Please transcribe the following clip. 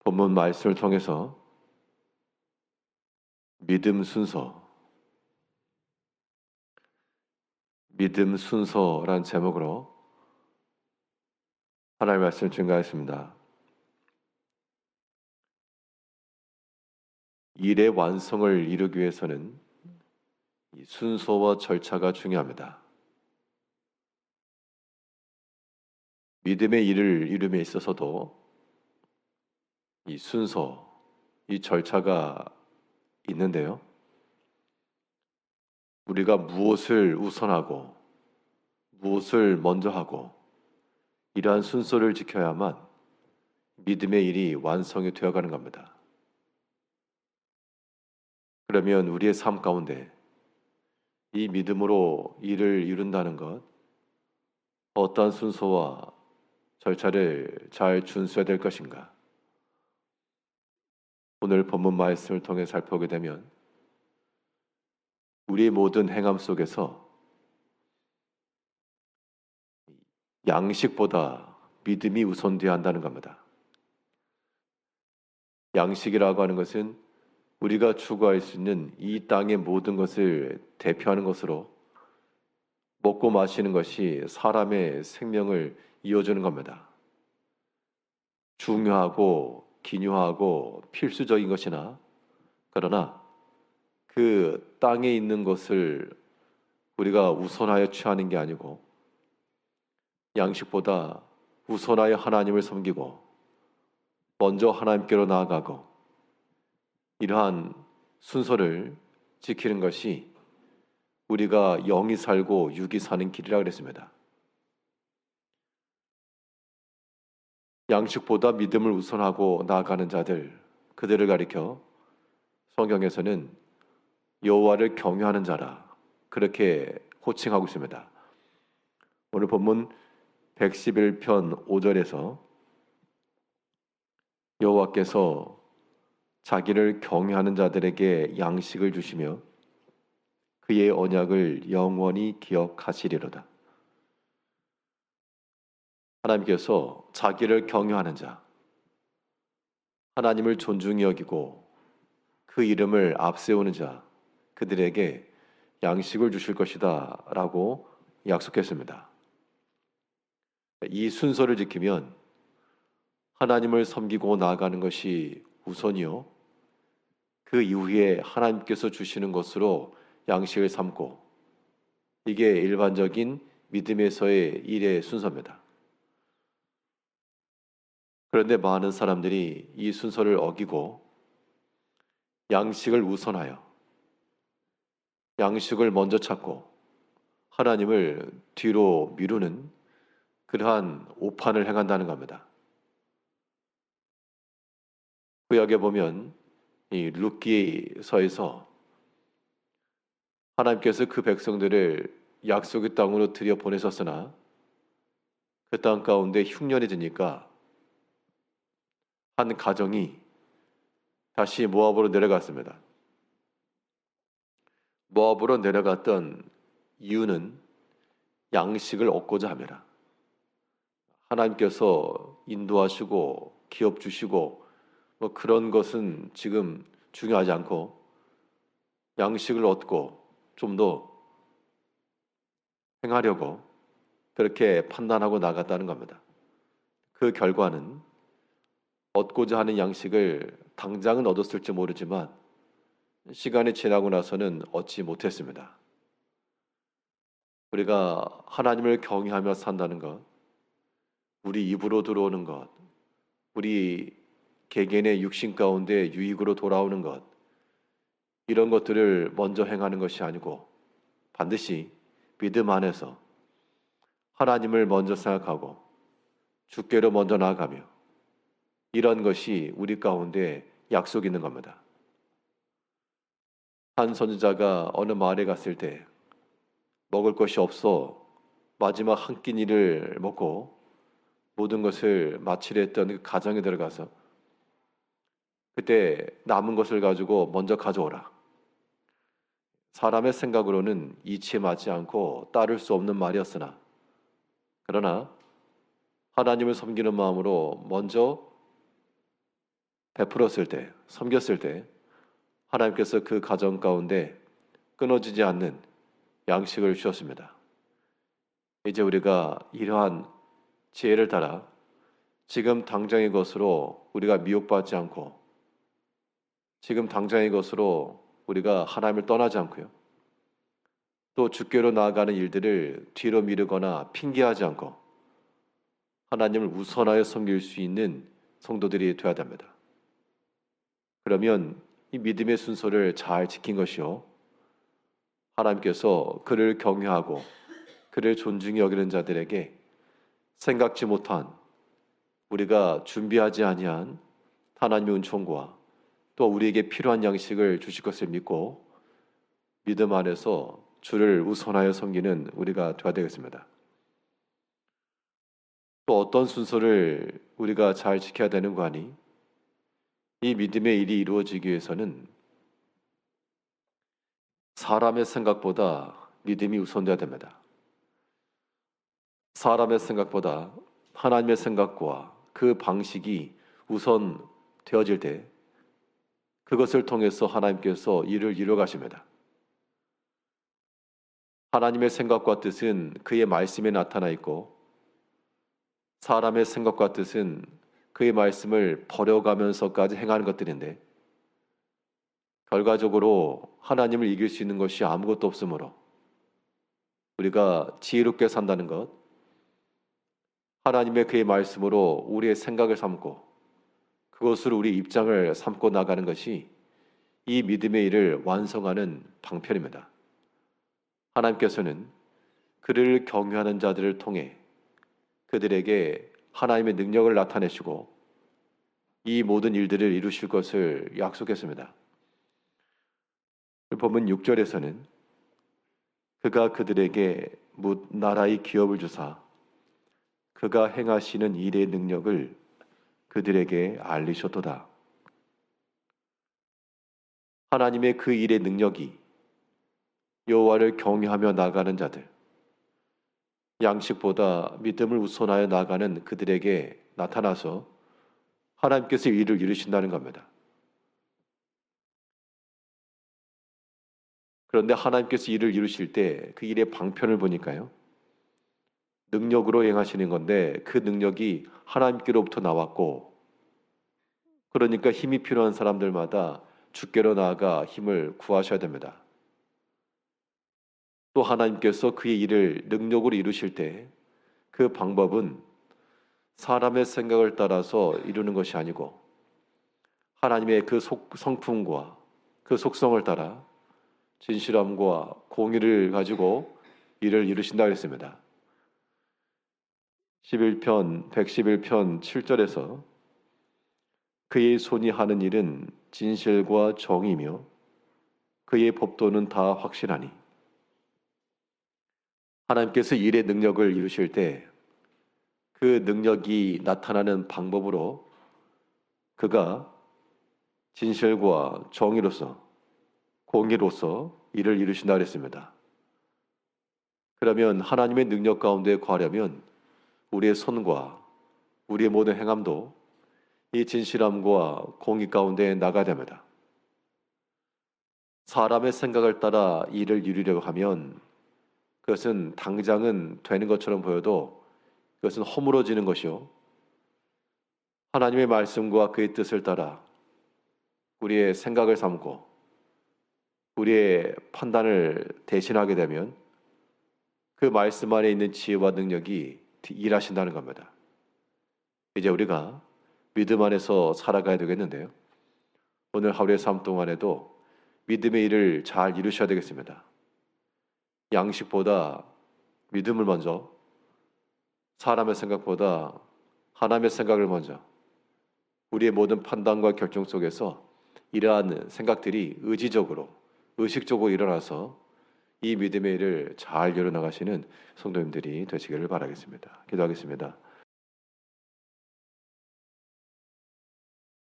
본문 말씀을 통해서 믿음 순서란 제목으로 하나님의 말씀을 증거하였습니다. 일의 완성을 이루기 위해서는 이 순서와 절차가 중요합니다. 믿음의 일을 이룸에 있어서도 이 순서, 이 절차가 있는데요. 우리가 무엇을 우선하고 무엇을 먼저 하고 이러한 순서를 지켜야만 믿음의 일이 완성이 되어가는 겁니다. 그러면 우리의 삶 가운데 이 믿음으로 일을 이룬다는 것, 어떠한 순서와 절차를 잘 준수해야 될 것인가? 오늘 본문 말씀을 통해 살펴보게 되면 우리의 모든 행함 속에서 양식보다 믿음이 우선되어야 한다는 겁니다. 양식이라고 하는 것은 우리가 추구할 수 있는 이 땅의 모든 것을 대표하는 것으로 먹고 마시는 것이 사람의 생명을 이어주는 겁니다. 중요하고 기묘하고 필수적인 것이나 그러나 그 땅에 있는 것을 우리가 우선하여 취하는 게 아니고 양식보다 우선하여 하나님을 섬기고 먼저 하나님께로 나아가고 이러한 순서를 지키는 것이 우리가 영이 살고 육이 사는 길이라고 그랬습니다. 양식보다 믿음을 우선하고 나아가는 자들, 그들을 가리켜 성경에서는 여호와를 경외하는 자라 그렇게 호칭하고 있습니다. 오늘 본문 111편 5절에서 여호와께서 자기를 경외하는 자들에게 양식을 주시며 그의 언약을 영원히 기억하시리로다. 하나님께서 자기를 경외하는 자, 하나님을 존중히 여기고 그 이름을 앞세우는 자, 그들에게 양식을 주실 것이다 라고 약속했습니다. 이 순서를 지키면 하나님을 섬기고 나아가는 것이 우선이요, 그 이후에 하나님께서 주시는 것으로 양식을 삼고, 이게 일반적인 믿음에서의 일의 순서입니다. 그런데 많은 사람들이 이 순서를 어기고 양식을 우선하여 양식을 먼저 찾고 하나님을 뒤로 미루는 그러한 오판을 행한다는 겁니다. 구약에 보면 이 룻기서에서 하나님께서 그 백성들을 약속의 땅으로 들여보내셨으나 그 땅 가운데 흉년이 드니까 한 가정이 다시 모압으로 내려갔습니다. 모압으로 내려갔던 이유는 양식을 얻고자 합니다. 하나님께서 인도하시고 기업 주시고 뭐 그런 것은 지금 중요하지 않고 양식을 얻고 좀 더 행하려고 그렇게 판단하고 나갔다는 겁니다. 그 결과는 얻고자 하는 양식을 당장은 얻었을지 모르지만 시간이 지나고 나서는 얻지 못했습니다. 우리가 하나님을 경외하며 산다는 것, 우리 입으로 들어오는 것, 우리 개개인의 육신 가운데 유익으로 돌아오는 것, 이런 것들을 먼저 행하는 것이 아니고 반드시 믿음 안에서 하나님을 먼저 생각하고 주께로 먼저 나아가며 이런 것이 우리 가운데 약속이 있는 겁니다. 한 선지자가 어느 마을에 갔을 때 먹을 것이 없어 마지막 한 끼니를 먹고 모든 것을 마치려 했던 그 가정에 들어가서 그때 남은 것을 가지고 먼저 가져오라. 사람의 생각으로는 이치에 맞지 않고 따를 수 없는 말이었으나 그러나 하나님을 섬기는 마음으로 먼저 베풀었을 때, 섬겼을 때 하나님께서 그 가정 가운데 끊어지지 않는 양식을 주셨습니다. 이제 우리가 이러한 지혜를 따라 지금 당장의 것으로 우리가 미혹받지 않고 지금 당장의 것으로 우리가 하나님을 떠나지 않고요. 또 주께로 나아가는 일들을 뒤로 미루거나 핑계하지 않고 하나님을 우선하여 섬길 수 있는 성도들이 되어야 됩니다. 그러면 이 믿음의 순서를 잘 지킨 것이요. 하나님께서 그를 경외하고 그를 존중히 여기는 자들에게 생각지 못한 우리가 준비하지 아니한 하나님의 은총과 또 우리에게 필요한 양식을 주실 것을 믿고 믿음 안에서 주를 우선하여 섬기는 우리가 되어야 되겠습니다. 또 어떤 순서를 우리가 잘 지켜야 되는 거 아니? 이 믿음의 일이 이루어지기 위해서는 사람의 생각보다 믿음이 우선돼야 됩니다. 사람의 생각보다 하나님의 생각과 그 방식이 우선 되어질 때 그것을 통해서 하나님께서 일을 이루어 가십니다. 하나님의 생각과 뜻은 그의 말씀에 나타나 있고 사람의 생각과 뜻은 그의 말씀을 버려가면서까지 행하는 것들인데 결과적으로 하나님을 이길 수 있는 것이 아무것도 없으므로 우리가 지혜롭게 산다는 것, 하나님의 그의 말씀으로 우리의 생각을 삼고 그것으로 우리 입장을 삼고 나가는 것이 이 믿음의 일을 완성하는 방편입니다. 하나님께서는 그를 경외하는 자들을 통해 그들에게 하나님의 능력을 나타내시고 이 모든 일들을 이루실 것을 약속했습니다. 본문 6절에서는 그가 그들에게 뭇 나라의 기업을 주사 그가 행하시는 일의 능력을 그들에게 알리셨도다. 하나님의 그 일의 능력이 여호와를 경외하며 나가는 자들, 양식보다 믿음을 우선하여 나가는 그들에게 나타나서 하나님께서 일을 이루신다는 겁니다. 그런데 하나님께서 일을 이루실 때 그 일의 방편을 보니까요. 능력으로 행하시는 건데 그 능력이 하나님께로부터 나왔고 그러니까 힘이 필요한 사람들마다 주께로 나아가 힘을 구하셔야 됩니다. 또 하나님께서 그의 일을 능력으로 이루실 때 그 방법은 사람의 생각을 따라서 이루는 것이 아니고 하나님의 그 성품과 그 속성을 따라 진실함과 공의를 가지고 일을 이루신다 그랬습니다. 111편 7절에서 그의 손이 하는 일은 진실과 정의며 그의 법도는 다 확실하니 하나님께서 일의 능력을 이루실 때 그 능력이 나타나는 방법으로 그가 진실과 정의로서 공의로서 일을 이루신다 그랬습니다. 그러면 하나님의 능력 가운데 거하려면 우리의 손과 우리의 모든 행함도 이 진실함과 공의 가운데 나가야 됩니다. 사람의 생각을 따라 일을 이루려고 하면 그것은 당장은 되는 것처럼 보여도 그것은 허물어지는 것이요. 하나님의 말씀과 그의 뜻을 따라 우리의 생각을 삼고 우리의 판단을 대신하게 되면 그 말씀 안에 있는 지혜와 능력이 일하신다는 겁니다. 이제 우리가 믿음 안에서 살아가야 되겠는데요. 오늘 하루의 삶 동안에도 믿음의 일을 잘 이루셔야 되겠습니다. 양식보다 믿음을 먼저, 사람의 생각보다 하나님의 생각을 먼저, 우리의 모든 판단과 결정 속에서 이러한 생각들이 의지적으로, 의식적으로 일어나서 이 믿음의 일을 잘 이뤄나가시는 성도님들이 되시기를 바라겠습니다. 기도하겠습니다.